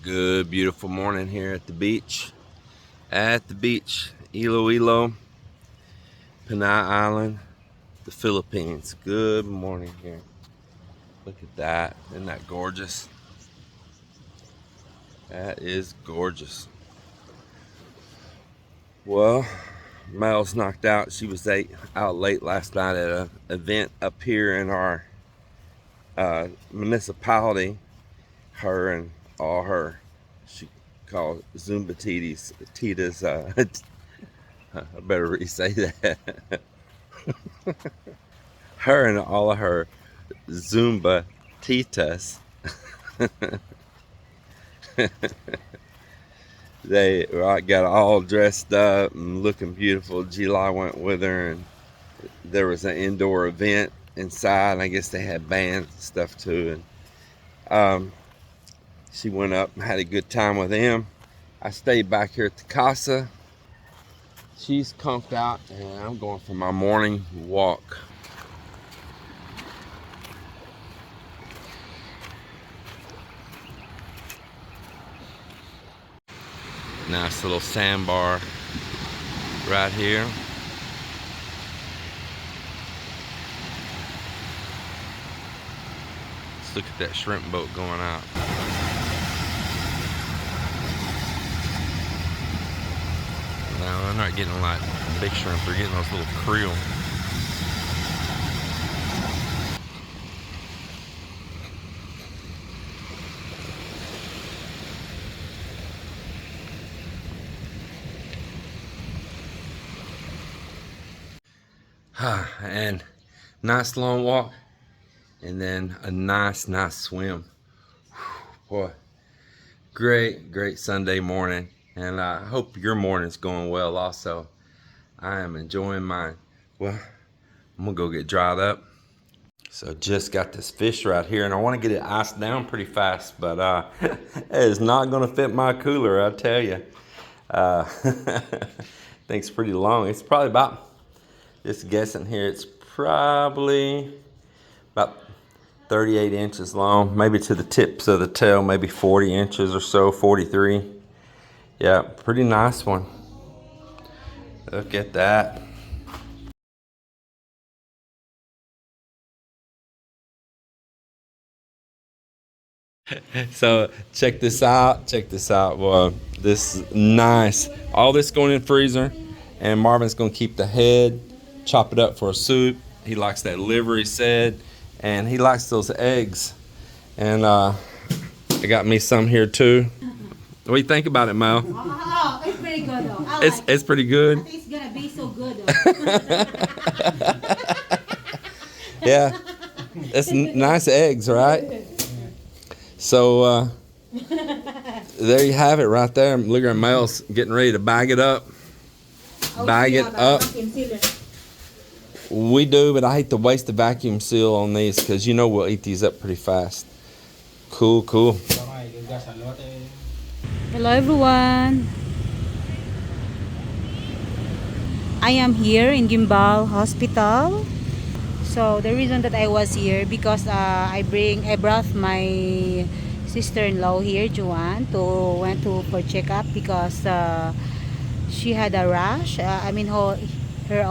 Good, beautiful morning here at the beach. Iloilo, Panay Island, the Philippines. Good morning here. Look at that. Isn't that gorgeous? That is gorgeous. Well, Mel's knocked out. She was out late last night at an event up here in our municipality. Her and all her, she called Zumba Titas. I better re-say that. Her and all of her Zumba Titas. They got all dressed up and looking beautiful. G-Law went with her, and there was an indoor event inside. And I guess they had bands and stuff too. And she went up and had a good time with them. I stayed back here at the casa. She's conked out, and I'm going for my morning walk. Nice little sandbar right here. Let's look at that shrimp boat going out. No, they're not getting like big shrimp. They're getting those little krill. And nice long walk, and then a nice swim. Boy, great Sunday morning, and I hope your morning's going well also. I am enjoying mine. Well, I'm gonna go get dried up. So just got this fish right here, and I want to get it iced down pretty fast, but it is not gonna fit my cooler, I tell you. Thing's pretty long. It's probably about, just guessing here, it's probably about 38 inches long, maybe to the tips of the tail, maybe 40 inches or so, 43. Yeah, pretty nice one. Look at that. So check this out. Well, this is nice. All this going in freezer, and Marvin's gonna keep the head, chop it up for a soup. He likes that liver, he said, and he likes those eggs. And I got me some here too. What do you think about it, Mo? Oh, it's pretty good though. It's pretty good. I think it's gonna be so good though. Yeah, it's nice eggs, right? So there you have it right there. Look at Mel's getting ready to bag it up. Bag it up. We do, but I hate to waste the vacuum seal on these because you know we'll eat these up pretty fast. Cool. Hello everyone. I am here in Gimbal Hospital. So the reason that I was here because I brought my sister-in-law here, Joanne, went to for checkup because she had a rash. I mean, her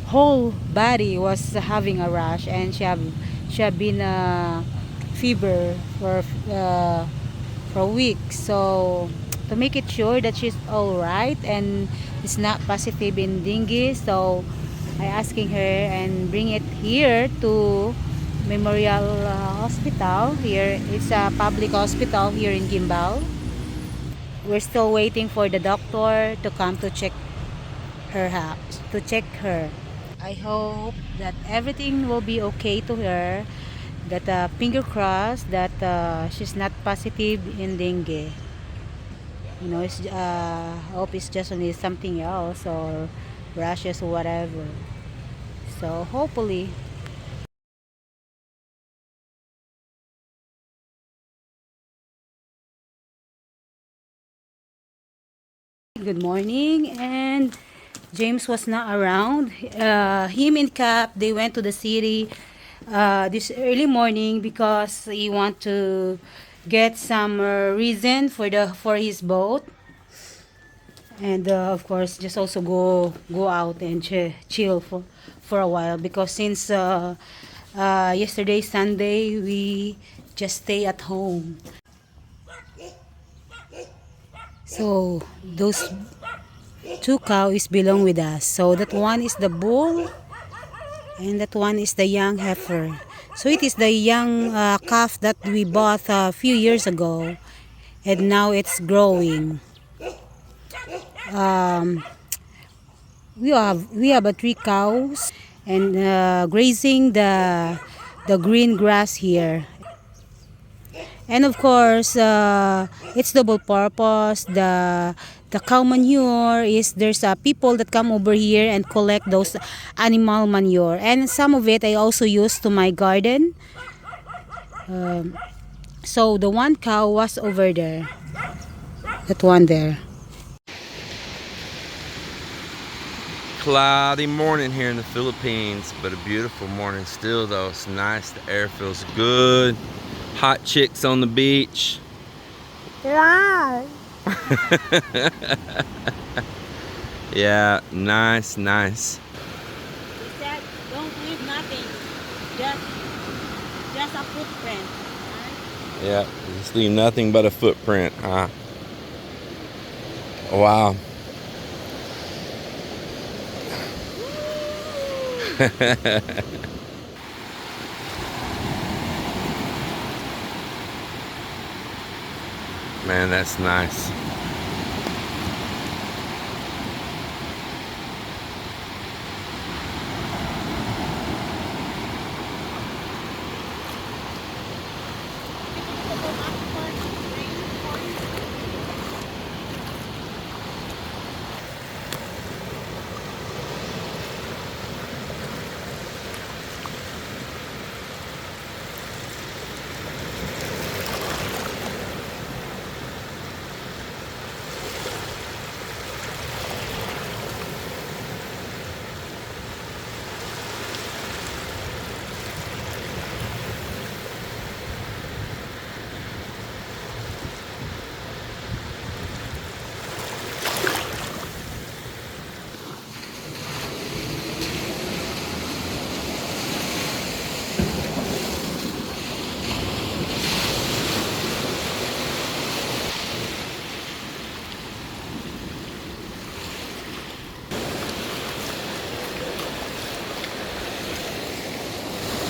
whole body was having a rash, and she have been fever for weeks. So to make it sure that she's all right and it's not positive in dengue, so I asking her and bring it here to Memorial Hospital. Here it's a public hospital here in Gimbal. We're still waiting for the doctor to come to check her. I hope that everything will be okay to her. That finger crossed that she's not positive in dengue. You know, it's hope it's just only something else or rashes or whatever. So hopefully. Good morning, and James was not around. Him and Cap, they went to the city this early morning because he want to get some reason for his boat, and of course just also go out and chill for a while, because since yesterday Sunday we just stay at home. So those two cows belong with us. So that one is the bull and that one is the young heifer. So it is the young calf that we bought a few years ago, and now it's growing. Um, we have three cows and grazing the green grass here. And of course, it's double purpose. The cow manure is, there's people that come over here and collect those animal manure, and some of it I also use to my garden. Um, so the one cow was over there, that one there. Cloudy morning here in the Philippines, but a beautiful morning still though. It's nice, the air feels good. Hot chicks on the beach. Wow. Yeah, nice. He said, don't leave nothing, just a footprint. Yeah, just leave nothing but a footprint, huh? Wow. Man, that's nice.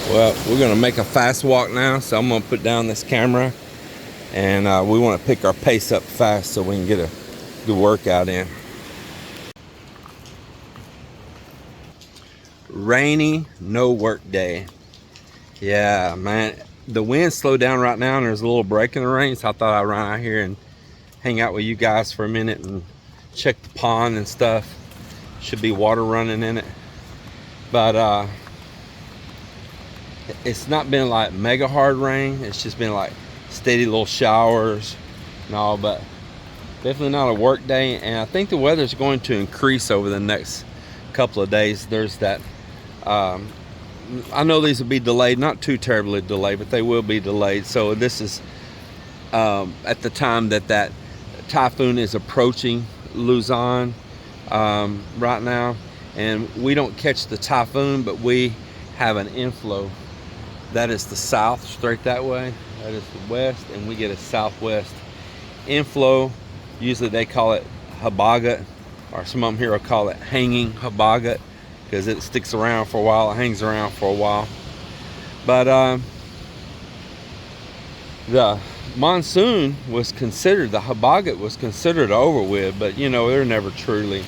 Well, we're gonna make a fast walk now, so I'm gonna put down this camera, and we want to pick our pace up fast so we can get a good workout in. Rainy, no work day. Yeah, man, the wind slowed down right now, and there's a little break in the rain, so I thought I'd run out here and hang out with you guys for a minute and check the pond and stuff. Should be water running in it, but it's not been like mega hard rain. It's just been like steady little showers and all, but definitely not a work day. And I think the weather's going to increase over the next couple of days. There's that I know these will be delayed, not too terribly delayed, but they will be delayed. So this is at the time that typhoon is approaching Luzon right now, and we don't catch the typhoon, but we have an inflow. That is the south, straight that way. That is the west, and we get a southwest inflow. Usually they call it habagat, or some of them here will call it hanging habagat, because it sticks around for a while, it hangs around for a while. But the monsoon was considered, the habagat was considered over with, but you know, they're never truly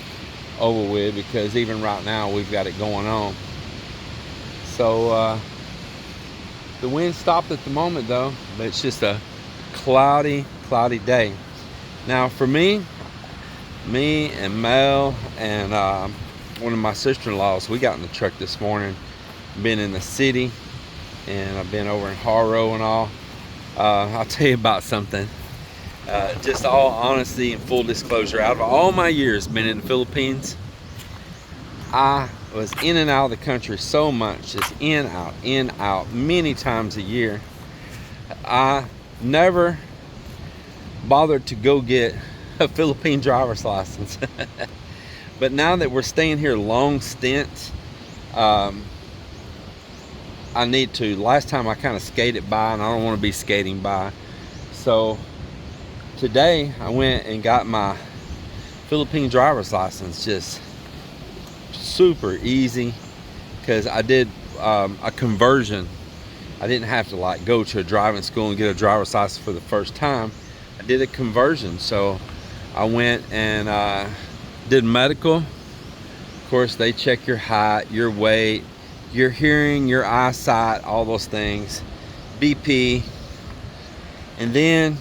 over with, because even right now we've got it going on. So the wind stopped at the moment though, but it's just a cloudy day. Now for me and Mel and one of my sister-in-laws, we got in the truck this morning, been in the city, and I've been over in Haro and all. I'll tell you about something. Just all honesty and full disclosure, out of all my years been in the Philippines, I was in and out of the country so much, just in, out, many times a year. I never bothered to go get a Philippine driver's license. But now that we're staying here long stints, I need to. Last time I kind of skated by, and I don't want to be skating by. So today I went and got my Philippine driver's license. Just super easy, because I did a conversion. I didn't have to like go to a driving school and get a driver's license for the first time. I did a conversion. So I went and did medical. Of course, they check your height, your weight, your hearing, your eyesight, all those things, BP, and then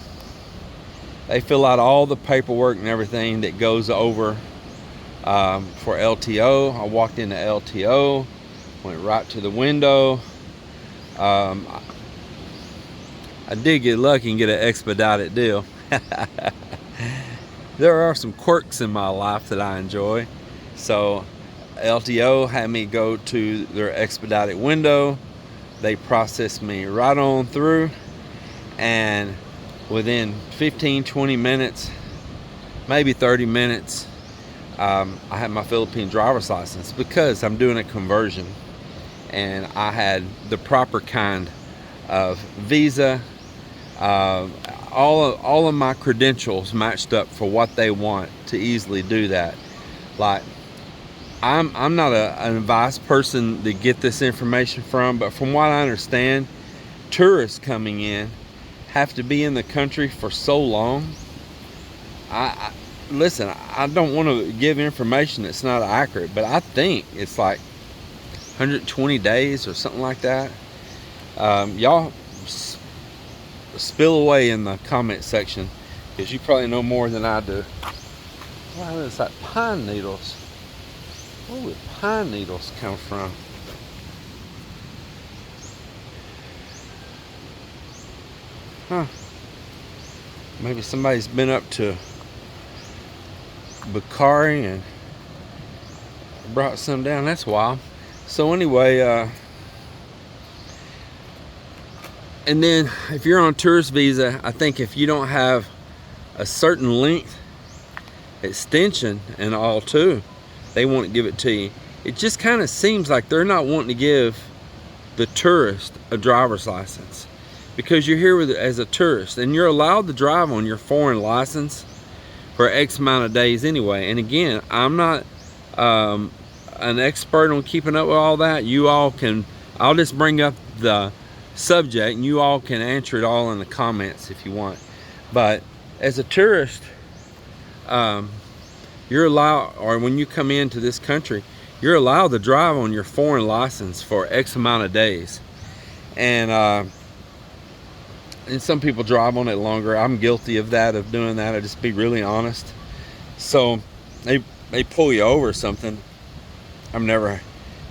they fill out all the paperwork and everything that goes over for LTO. I walked into LTO, went right to the window. I did get lucky and get an expedited deal. There are some quirks in my life that I enjoy. So LTO had me go to their expedited window. They processed me right on through, and within 15-20 minutes, maybe 30 minutes, I had my Philippine driver's license, because I'm doing a conversion and I had the proper kind of visa. All of my credentials matched up for what they want to easily do that. Like, I'm not an advice person to get this information from, but from what I understand, tourists coming in have to be in the country for so long. Listen, I don't want to give information that's not accurate, but I think it's like 120 days or something like that. Y'all spill away in the comment section, because you probably know more than I do. Wow, is that pine needles? Where would pine needles come from? Huh. Maybe somebody's been up to Bakari and brought some down. That's wild. So anyway, and then if you're on a tourist visa, I think if you don't have a certain length extension and all too, they won't give it to you. It just kind of seems like they're not wanting to give the tourist a driver's license, because you're here as a tourist and you're allowed to drive on your foreign license for X amount of days anyway. And again, I'm not an expert on keeping up with all that. You all can, I'll just bring up the subject and you all can answer it all in the comments if you want. But as a tourist, you're allowed, or when you come into this country, you're allowed to drive on your foreign license for X amount of days. And some people drive on it longer. I'm guilty of that, of doing that. I'll just be really honest. So they pull you over or something. I've never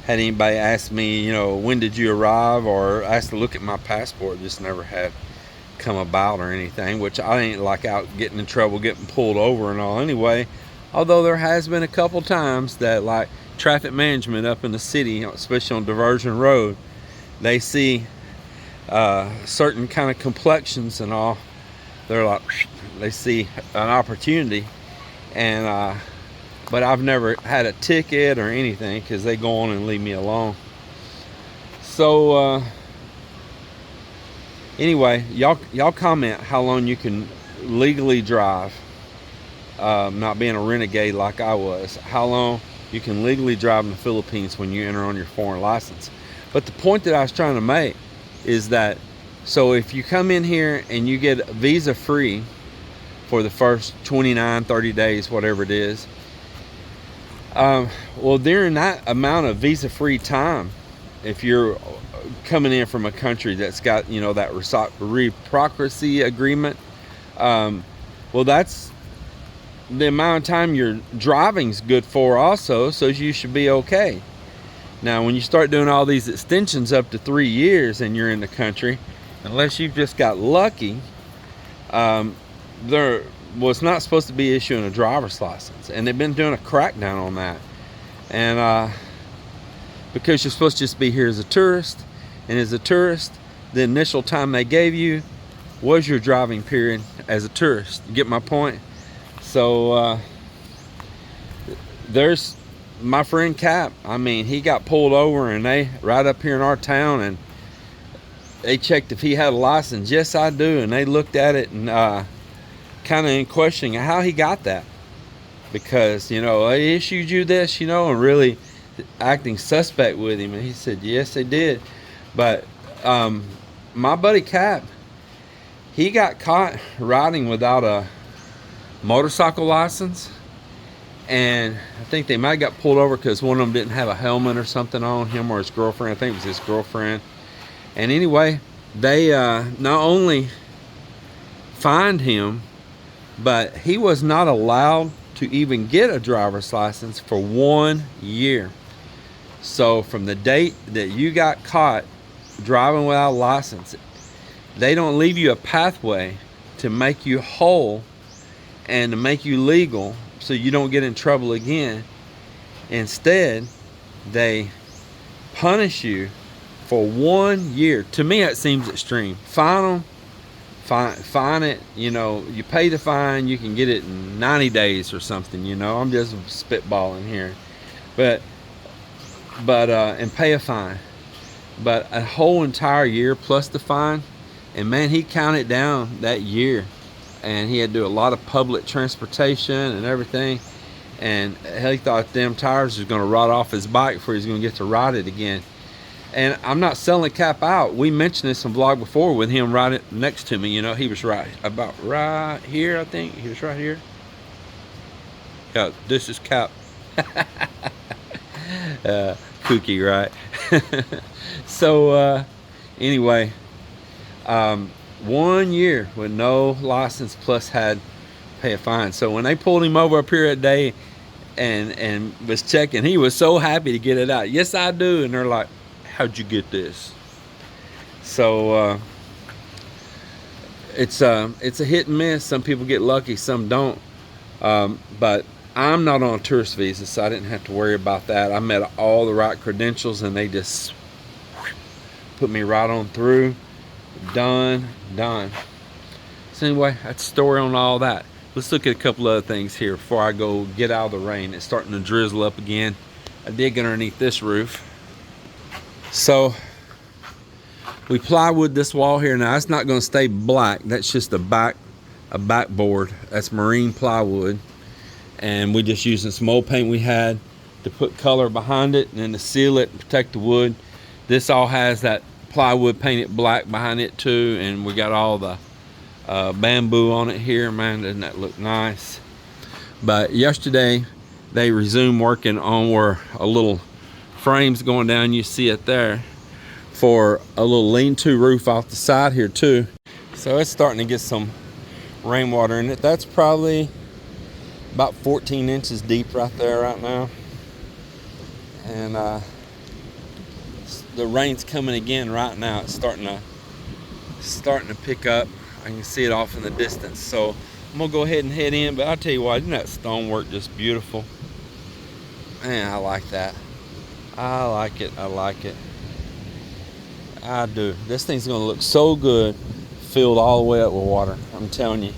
had anybody ask me, you know, when did you arrive, or ask to look at my passport. Just never had come about or anything, which I ain't like out getting in trouble, getting pulled over and all anyway. Although there has been a couple times that, like, traffic management up in the city, especially on Diversion Road, they see certain kind of complexions and all. They're like, they see an opportunity, and but I've never had a ticket or anything, because they go on and leave me alone. So anyway, y'all comment how long you can legally drive, not being a renegade like I was. How long you can legally drive in the Philippines when you enter on your foreign license. But the point that I was trying to make is that, so if you come in here and you get visa free for the first 29, 30 days, whatever it is, well, during that amount of visa free time, if you're coming in from a country that's got, you know, that reciprocity agreement, well, that's the amount of time your driving's good for also, so you should be okay. Now, when you start doing all these extensions up to 3 years and you're in the country, unless you've just got lucky, there was not supposed to be issuing a driver's license, and they've been doing a crackdown on that. And because you're supposed to just be here as a tourist, and as a tourist, the initial time they gave you was your driving period as a tourist. You get my point? So there's my friend Cap. I mean, he got pulled over, and they right up here in our town, and they checked if he had a license. Yes, I do. And they looked at it and kind of in questioning how he got that, because they issued you this, and really acting suspect with him. And he said yes, they did. But my buddy Cap, he got caught riding without a motorcycle license, and I think they might have got pulled over because one of them didn't have a helmet or something on, him or his girlfriend. I think it was his girlfriend. And anyway, they not only fined him, but he was not allowed to even get a driver's license for 1 year. So from the date that you got caught driving without a license, they don't leave you a pathway to make you whole and to make you legal so you don't get in trouble again. Instead, they punish you for 1 year. To me, that seems extreme. Fine them, fine it. You pay the fine, you can get it in 90 days or something. I'm just spitballing here, but and pay a fine. But a whole entire year plus the fine, and man, he counted down that year, and he had to do a lot of public transportation and everything. And he thought them tires was going to rot off his bike before he's going to get to ride it again. And I'm not selling Cap out. We mentioned this in vlog before with him right next to me. He was right here. I think he was right here. Yeah, this is Cap. Kooky, right? So anyway, 1 year with no license, plus had to pay a fine. So when they pulled him over up here that day and was checking, he was so happy to get it out. Yes, I do. And they're like, how'd you get this? So it's a hit and miss. Some people get lucky, some don't. But I'm not on a tourist visa, so I didn't have to worry about that. I met all the right credentials, and they just put me right on through. Done. So anyway, that's the story on all that. Let's look at a couple other things here before I go get out of the rain. It's starting to drizzle up again. I dig underneath this roof. So we plywood this wall here. Now it's not going to stay black. That's just a backboard. That's marine plywood, and we just using some old paint we had to put color behind it and then to seal it and protect the wood. This all has that plywood painted black behind it too, and we got all the bamboo on it here. Man, doesn't that look nice? But yesterday they resumed working on where a little frames going down, you see it there, for a little lean-to roof off the side here too. So it's starting to get some rainwater in it. That's probably about 14 inches deep right there right now, and the rain's coming again right now. It's starting to pick up. I can see it off in the distance. So I'm gonna go ahead and head in, but I'll tell you what, isn't that stonework just beautiful? Man, I like that. I like it. I do. This thing's gonna look so good filled all the way up with water. I'm telling you,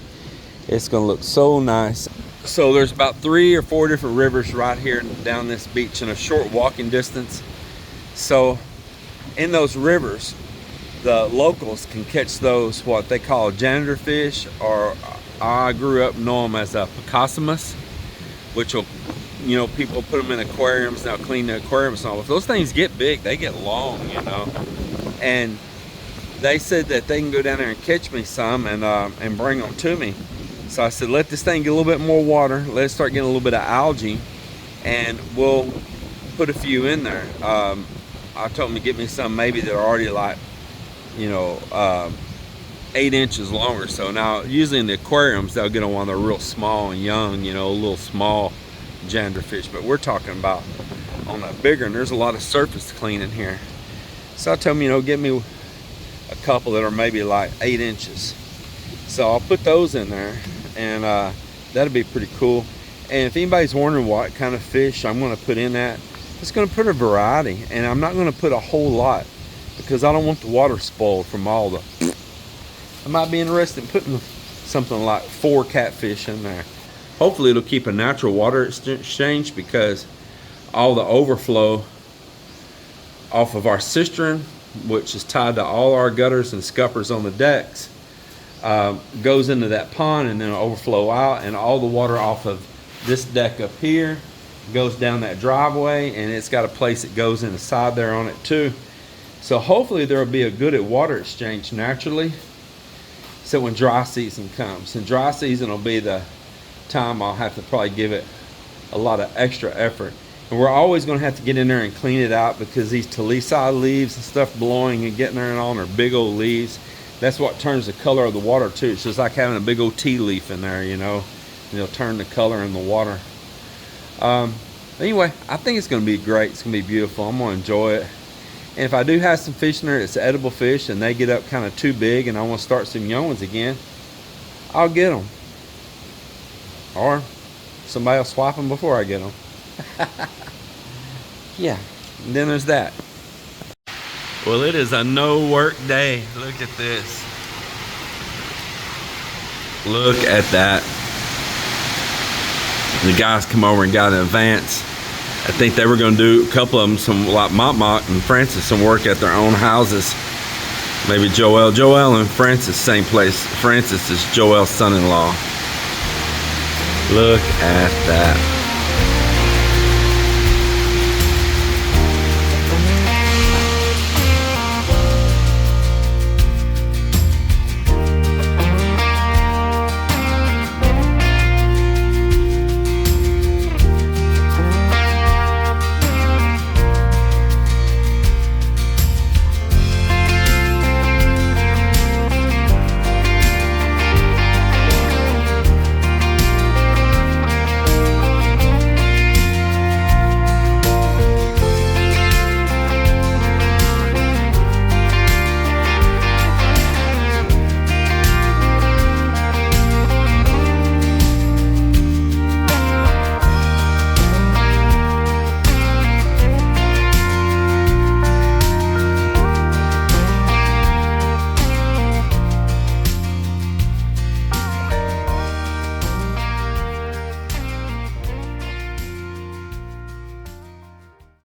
it's gonna look so nice. So there's about 3 or 4 different rivers right here down this beach in a short walking distance. So in those rivers, the locals can catch those, what they call janitor fish, or I grew up knowing them as a Picassimus, which will, people put them in aquariums, now clean the aquariums and all. If those things get big, they get long, and they said that they can go down there and catch me some and bring them to me. So I said, let this thing get a little bit more water, let it start getting a little bit of algae, and we'll put a few in there. I told them to get me some maybe that are already like 8 inches longer. So now usually in the aquariums they'll get on one they're real small and young, a little small janitor fish, but we're talking about on that bigger, and there's a lot of surface to clean in here. So I told them, get me a couple that are maybe like 8 inches. So I'll put those in there, and that'll be pretty cool. And if anybody's wondering what kind of fish I'm going to put in that, it's going to put a variety, and I'm not going to put a whole lot because I don't want the water spoiled from all the I might be interested in putting something like 4 catfish in there. Hopefully it'll keep a natural water exchange, because all the overflow off of our cistern, which is tied to all our gutters and scuppers on the decks, goes into that pond and then overflow out, and all the water off of this deck up here goes down that driveway, and it's got a place that goes in the side there on it too. So hopefully there will be a good water exchange naturally, so when dry season comes, and dry season will be the time I'll have to probably give it a lot of extra effort. And we're always going to have to get in there and clean it out, because these talisai leaves and stuff blowing and getting there and on are big old leaves. That's what turns the color of the water too. It's just like having a big old tea leaf in there, you know. And it'll turn the color in the water. Anyway, I think it's going to be great. It's going to be beautiful. I'm going to enjoy it. And if I do have some fish in there, it's edible fish, and they get up kind of too big and I want to start some young ones again, I'll get them. Or somebody will swap them before I get them. Yeah, and then there's that. Well, it is a no work day. Look at this. Look at that. The guys come over and got an advance. I think they were going to do a couple of them, some like Mont and Francis, some work at their own houses. Maybe Joel and Francis, same place. Francis is Joel's son-in-law. Look at that.